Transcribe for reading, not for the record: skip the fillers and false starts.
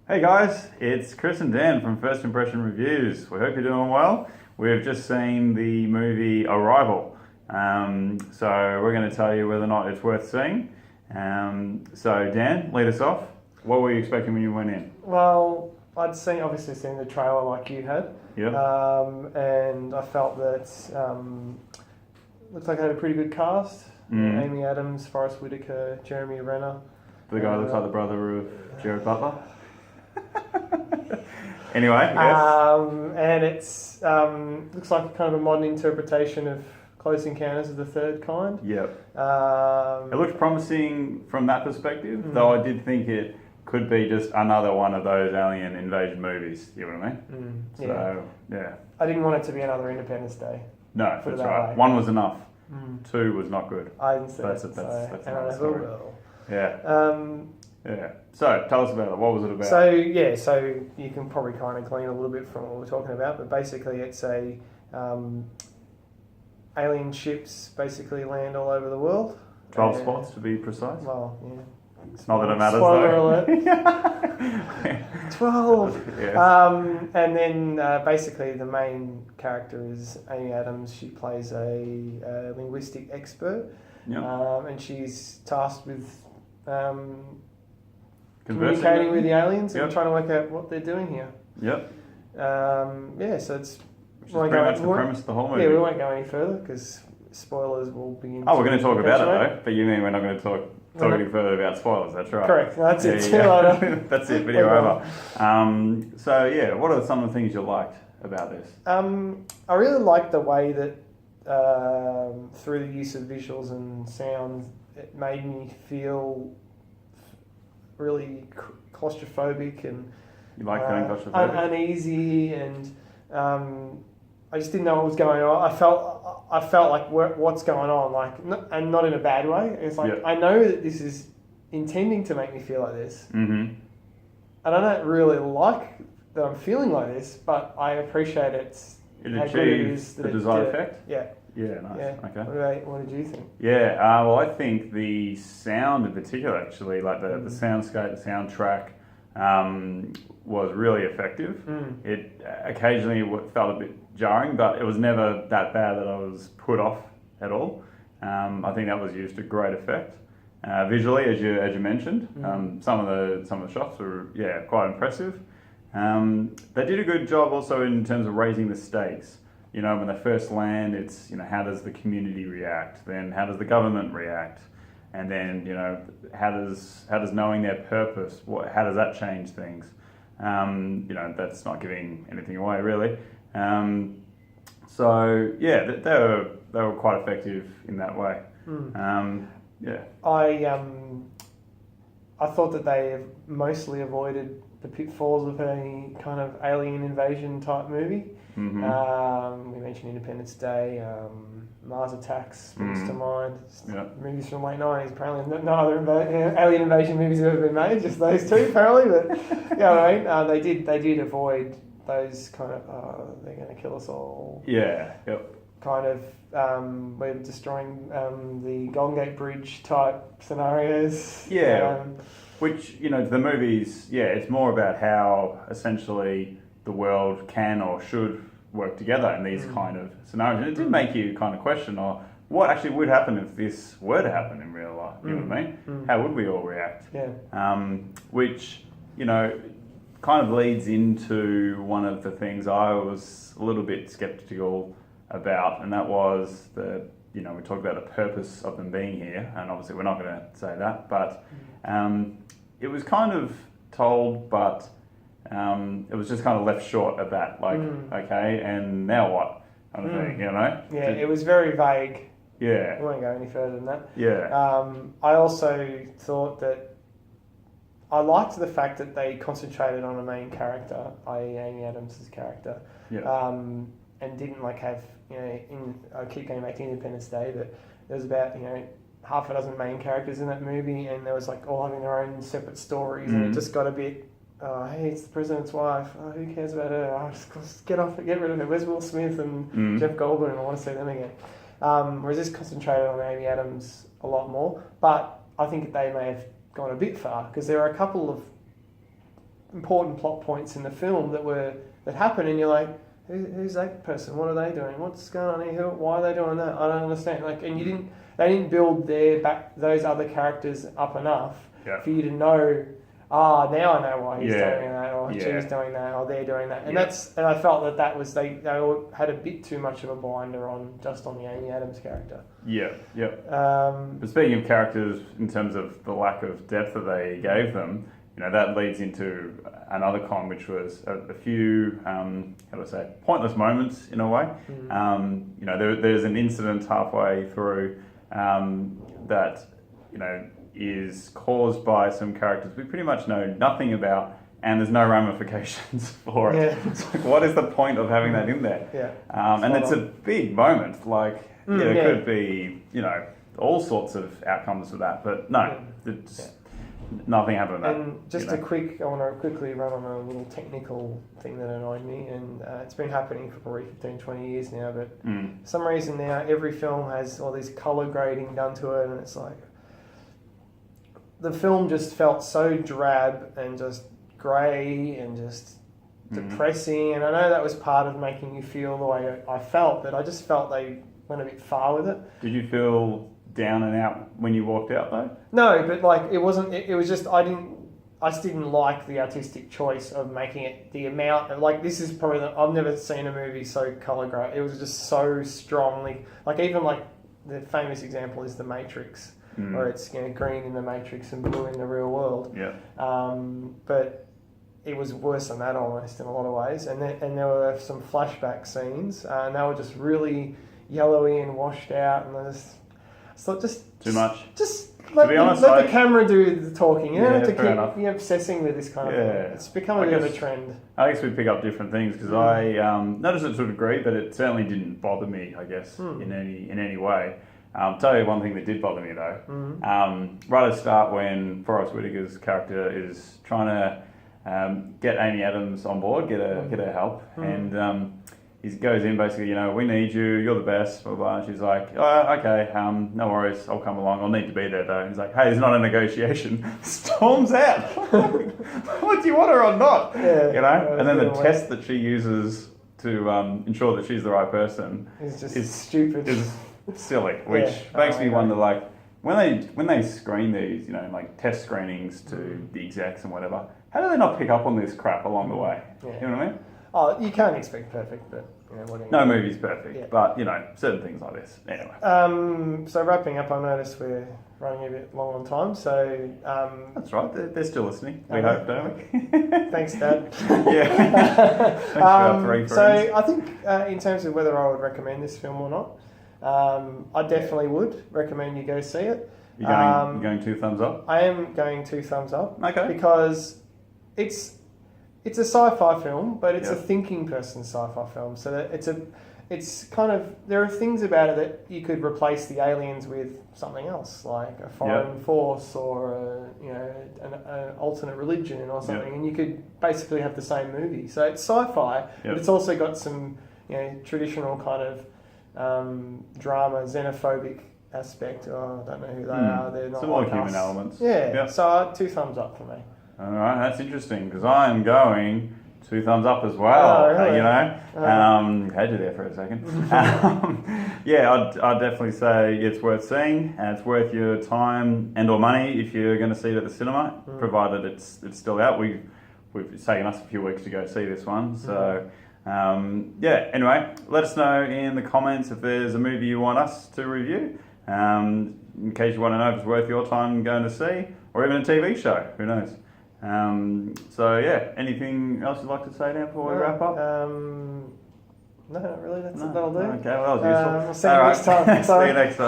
Hey guys, it's Chris and Dan from First Impression Reviews. We hope you're doing well. We've just seen the movie Arrival. So we're going to tell you whether or not it's worth seeing. So Dan, lead us off. What were you expecting when you went in? Well, obviously seen the trailer like you had, Yep. and I felt that looked like it had a pretty good cast. Mm. Amy Adams, Forrest Whitaker, Jeremy Renner. The guy looks like the brother of Jared Butler. Anyway, yes. And it's looks like kind of a modern interpretation of Close Encounters of the Third Kind. Yep. It looked promising from that perspective, though I did think it could be just another one of those alien invasion movies. You know what I mean? Yeah. So, yeah. I didn't want it to be another Independence Day. No, Put it that's that right. way. One was enough. Two was not good. I didn't see That's it. that's and I another never story. will. Yeah. Yeah. So, tell us about it. What was it about? So you can probably kind of glean a little bit from what we're talking about, but basically it's a alien ships basically land all over the world. 12 spots to be precise. Well, yeah. It's not that it matters Spoiler though. alert. 12. Yeah. And then basically the main character is Amy Adams. She plays a linguistic expert, Yep. and she's tasked with Conversing communicating with them? the aliens and Yep. trying to work out what they're doing here. Yep. So it's Which is pretty much the premise of the whole movie. Yeah, we won't go any further because spoilers will begin. Oh, we're going to talk about it eventually. though, but you mean we're not going to talk any further about spoilers? That's right. Correct. No, that's it. See you Yeah. later. That's it. Video over. So yeah, what are some of the things you liked about this? I really liked the way that through the use of visuals and sounds, it made me feel really claustrophobic and You like feeling claustrophobic? uneasy, and I just didn't know what was going on. I felt like what's going on, and not in a bad way. It's like I know that this is intending to make me feel like this, Mm-hmm. and I don't really like that I'm feeling like this, but I appreciate it. It how good it achieved is that the it desired did it. effect? Yeah. Yeah, nice. Yeah. Okay. What did you think? Yeah, well, I think the sound in particular, actually, like the soundscape, the soundtrack, was really effective. It occasionally felt a bit jarring, but it was never that bad that I was put off at all. I think that was used to great effect. Visually, as you mentioned, some of the shots were quite impressive. They did a good job also in terms of raising the stakes. You know, when they first land, it's, how does the community react? Then how does the government react? And then, how does knowing their purpose, how does that change things? That's not giving anything away really. So yeah, they were quite effective in that way. Yeah. I thought that they mostly avoided the pitfalls of any kind of alien invasion type movie. Mm-hmm. We mentioned Independence Day, Mars Attacks springs to mind. Movies from the late 90s. Apparently, no other alien invasion movies have ever been made. Just those two, apparently. But you know what I mean. They did avoid those kind of they're going to kill us all. Yeah. Yep. Kind of we're destroying the Golden Gate Bridge type scenarios. Yeah. Which, the movies, it's more about how essentially the world can or should work together in these kind of scenarios. And it did make you kind of question, what actually would happen if this were to happen in real life? You know what I mean? How would we all react? Yeah. Which, kind of leads into one of the things I was a little bit skeptical about, and that was we talked about the purpose of them being here, and obviously we're not going to say that, but it was kind of told, but it was just kind of left short at that, okay, and now what, kind of thing, Yeah, it was very vague. Yeah. We won't go any further than that. Yeah. I also thought that I liked the fact that they concentrated on a main character, i.e. Amy Adams' character, and didn't have, I keep going back to Independence Day, but there was about, half a dozen main characters in that movie, and there was all having their own separate stories, and it just got a bit, hey, it's the president's wife, who cares about her, just get rid of her, where's Will Smith and Jeff Goldblum, I want to see them again. Whereas this concentrated on Amy Adams a lot more, but I think they may have gone a bit far, because there are a couple of important plot points in the film that happen, and you're like, who's that person? What are they doing? What's going on here? Why are they doing that? I don't understand. Like, and they didn't build those other characters up enough for you to know. Now I know why he's doing that, or she's doing that, or they're doing that, and and I felt that was they all had a bit too much of a blinder on the Amy Adams character. But speaking of characters, in terms of the lack of depth that they gave them, that leads into another con, which was a few pointless moments in a way. There's an incident halfway through that is caused by some characters we pretty much know nothing about, and there's no ramifications for it. Yeah. It's like, what is the point of having that in there? Yeah. And it's a big moment. Like, there could be, all sorts of outcomes for that, but no, nothing happened with that. And just I want to quickly run on a little technical thing that annoyed me, and it's been happening for probably 15, 20 years now, but for some reason now every film has all this colour grading done to it, and it's like, the film just felt so drab and just grey and just depressing, and I know that was part of making you feel the way I felt, but I just felt they went a bit far with it. Did you feel down and out when you walked out though? No, but like it wasn't. It was just I just didn't like the artistic choice of making it the amount. Like, this is probably I've never seen a movie so colour grade. It was just so strongly, like, even like the famous example is The Matrix. Where it's green in the Matrix and blue in the real world. Yeah. But it was worse than that almost in a lot of ways. And there were some flashback scenes, and they were just really yellowy and washed out. And I thought too much. Just let the camera do the talking. You don't have to keep obsessing with this kind of thing. It's become a bit of a trend. I guess we pick up different things because I noticed it to a degree, but it certainly didn't bother me, I guess, in any way. I'll tell you one thing that did bother me though. Right at the start, when Forrest Whitaker's character is trying to get Amy Adams on board, get her help, and he goes in basically, we need you, you're the best, blah blah. And she's like, oh, okay, no worries, I'll come along. I'll need to be there though. And he's like, hey, it's not a negotiation. Storms out. What, do you want her or not? And then the test that she uses to ensure that she's the right person is stupid. Silly, which makes me wonder, like, when they screen these, like test screenings to the execs and whatever, how do they not pick up on this crap along the way? You know what I mean? Oh, you can't expect perfect, but no movie's perfect, but certain things like this. Anyway. So wrapping up, I noticed we're running a bit long on time, so that's right. They're still listening. We hope, don't we? Thanks, Dad. Thanks for our three friends. So I think in terms of whether I would recommend this film or not, I definitely would recommend you go see it. You're going 2 thumbs up? I am going 2 thumbs up. Okay. Because it's a sci-fi film, but it's a thinking person's sci-fi film. So that it's kind of, there are things about it that you could replace the aliens with something else, like a foreign force or an alternate religion or something, and you could basically have the same movie. So it's sci-fi, but it's also got some traditional kind of drama, xenophobic aspect. Oh, I don't know who they are. They're not some more like human us. elements. So 2 thumbs up for me. All right, that's interesting because I am going 2 thumbs up as well. Oh, really? Had you there for a second. I'd definitely say it's worth seeing, and it's worth your time and or money if you're going to see it at the cinema, provided it's still out. It's taken us a few weeks to go see this one, so. Anyway, let us know in the comments if there's a movie you want us to review, in case you want to know if it's worth your time going to see, or even a TV show, who knows. Anything else you'd like to say now before we wrap up? No, not really, that'll do. Okay, well, that was useful. We'll see you next time. See you next time.